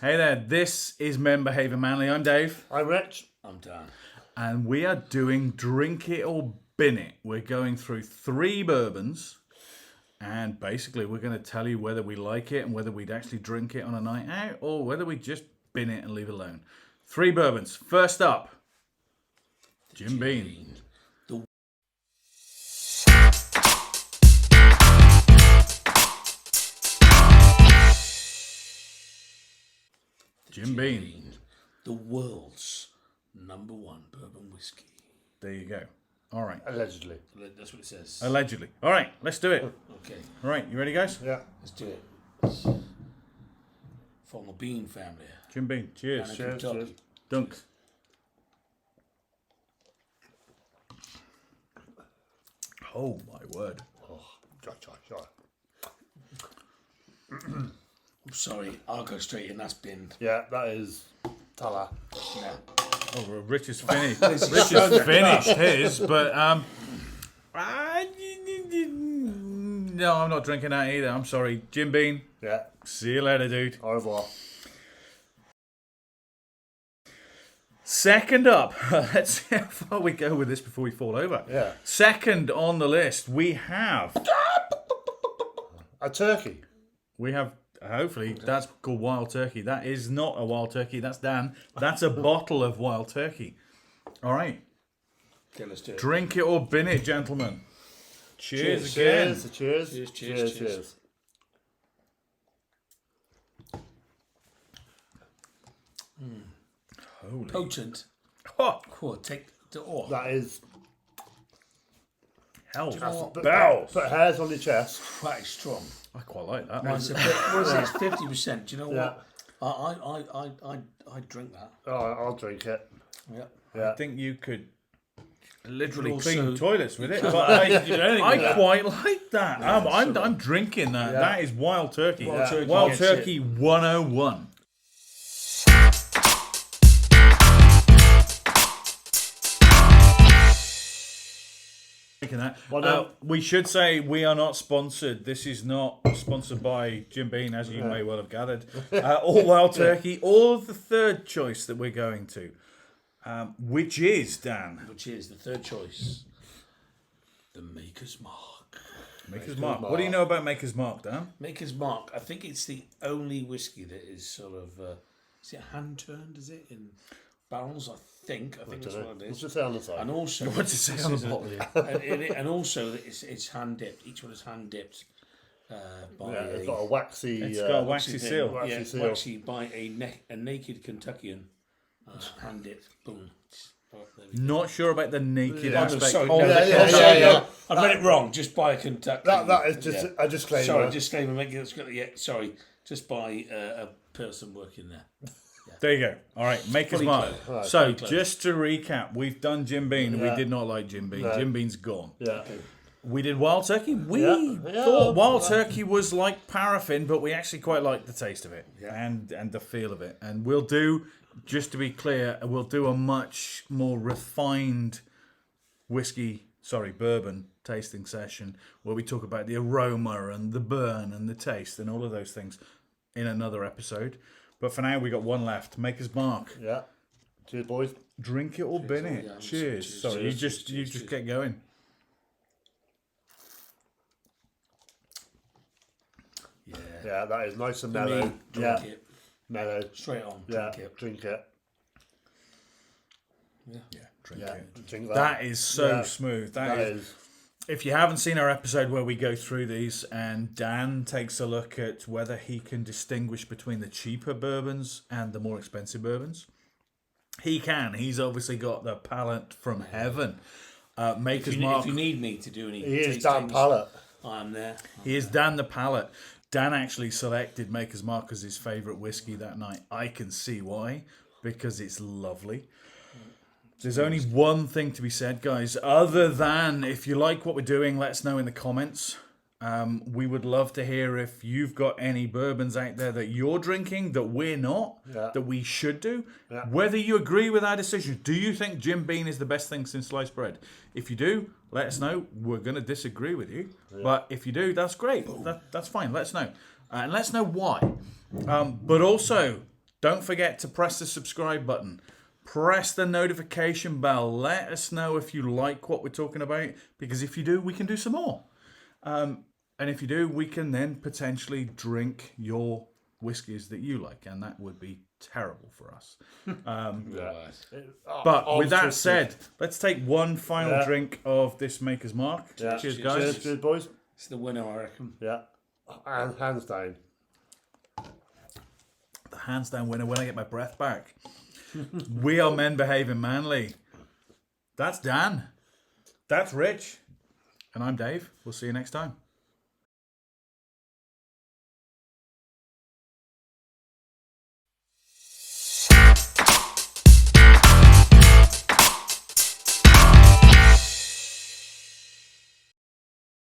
Hey there, this is Men Behaving Manly. I'm Dave. I'm Rich. I'm Dan. And we are doing Drink It or Bin It. We're going through 3 bourbons. And basically, we're going to tell you whether we like it and whether we'd actually drink it on a night out or whether we just bin it and leave it alone. 3 bourbons. First up, Jim Beam. Jim Beam. The world's #1 bourbon whiskey. There you go. All right. Allegedly. That's what it says. Allegedly. All right, let's do it. Okay, All right, you ready, guys? Yeah. let's do it. From the Bean family. Jim Beam. Cheers. Down in Cheers, Kentucky. cheers. Dunk. Oh, my word. I'm sorry, I'll go straight in. That's binned. Yeah, that is Tala. Yeah. Oh, Rich has finished. Rich has finished his, but no, I'm not drinking that either. I'm sorry, Jim Beam. Yeah. See you later, dude. Au revoir. Second up, let's see how far we go with this before we fall over. Yeah. Second on the list, we have A turkey. hopefully that's called Wild Turkey. That is not a Wild Turkey. That's Dan. That's a bottle of Wild Turkey. All right. Okay, let's do it. Drink it or bin it, gentlemen. Cheers again. Cheers. Cheers. Holy. Potent. Oh, Cool. Take the off. That is. hell. Put, Bells. put hairs on your chest. Quite strong. I quite like that. It's a bit, what is it? It's 50%. Do you know Yeah. what? I drink that. Oh, I'll drink it. Yeah. Yeah. I think you could literally You could clean also- toilets with it. But I that. quite like that. Yeah, I'm drinking that. Yeah. That is Wild Turkey. Wild Turkey Wild gets Turkey 101. That. Well, We should say we are not sponsored. This is not sponsored by Jim Beam, as you may well have gathered. Or Wild Turkey, or the third choice that we're going to, which is, Dan. Which is the third choice. The Maker's Mark. Maker's Mark. What do you know about Maker's Mark, Dan? Maker's Mark. I think it's the only whiskey that is sort of. Is it hand turned? Is it in barrels? I think that's what it What's is. it say on the side? And also, What's it say on the bottle? and also, it's hand dipped. Each one is hand dipped by Yeah, it's a got a waxy. It's got a waxy thing. seal. Waxy Yeah, seal. waxy by a naked Kentuckian. Hand dipped. Boom. Oh, there we go. Not sure about the naked Yeah. Oh, aspect. no, sorry, of no, the yeah, concept. yeah, yeah. no, I read it wrong. Just by a Kentucky. That is just yeah. a disclaimer. Sorry, disclaimer. Make it. Yeah, sorry. Just by a person working there. There you go. All right, Maker's Fully Mark. clothed. Right, So, fully clothed. just to recap, we've done Jim Beam, and we Yeah. did not like Jim Beam. No. Jim Beam's gone. Yeah. We did Wild Turkey. We Yeah. thought Wild Yeah. Turkey was like paraffin, but we actually quite liked the taste of it and the feel of it. And we'll do, just to be clear, we'll do a much more refined bourbon tasting session where we talk about the aroma and the burn and the taste and all of those things in another episode. But for now, we got one left. Maker's Mark. Yeah. Cheers, boys. Drink it or bin it. Yeah, Cheers. cheers, Sorry, cheers, you just get going. Yeah. Yeah, that is nice and For mellow. me, drink Yeah. it Mellow. straight on. Yeah. Drink it. Drink it. Yeah. Yeah, drink Yeah. it. Drink that. That is so Yeah. smooth. That That is. is. If you haven't seen our episode where we go through these and Dan takes a look at whether he can distinguish between the cheaper bourbons and the more expensive bourbons, he can. He's obviously got the palate from heaven. Maker's Mark. If you need me to do any, He is tastings, Dan Pallet. I'm there. He is Dan the Palate. Dan actually selected Maker's Mark as his favourite whiskey that night. I can see why, because it's lovely. There's only one thing to be said, guys, other than if you like what we're doing, let us know in the comments. We would love to hear if you've got any bourbons out there that you're drinking that we're not, that we should do. Yeah. Whether you agree with our decision. Do you think Jim Beam is the best thing since sliced bread? If you do, let us know. We're going to disagree with you. But if you do, that's great. That's fine. Let us know. And let us know why. But also, Don't forget to press the subscribe button. Press the notification bell. Let us know if you like what we're talking about, because if you do, we can do some more. And if you do, we can then potentially drink your whiskies that you like, and that would be terrible for us. But with that said, let's take one final drink of this Maker's Mark. Yeah. Cheers, guys. Cheers, boys. It's the winner, I reckon. Yeah. And hands down. The hands down winner when I get my breath back. We are men behaving manly. That's Dan. That's Rich. And I'm Dave. We'll see you next time.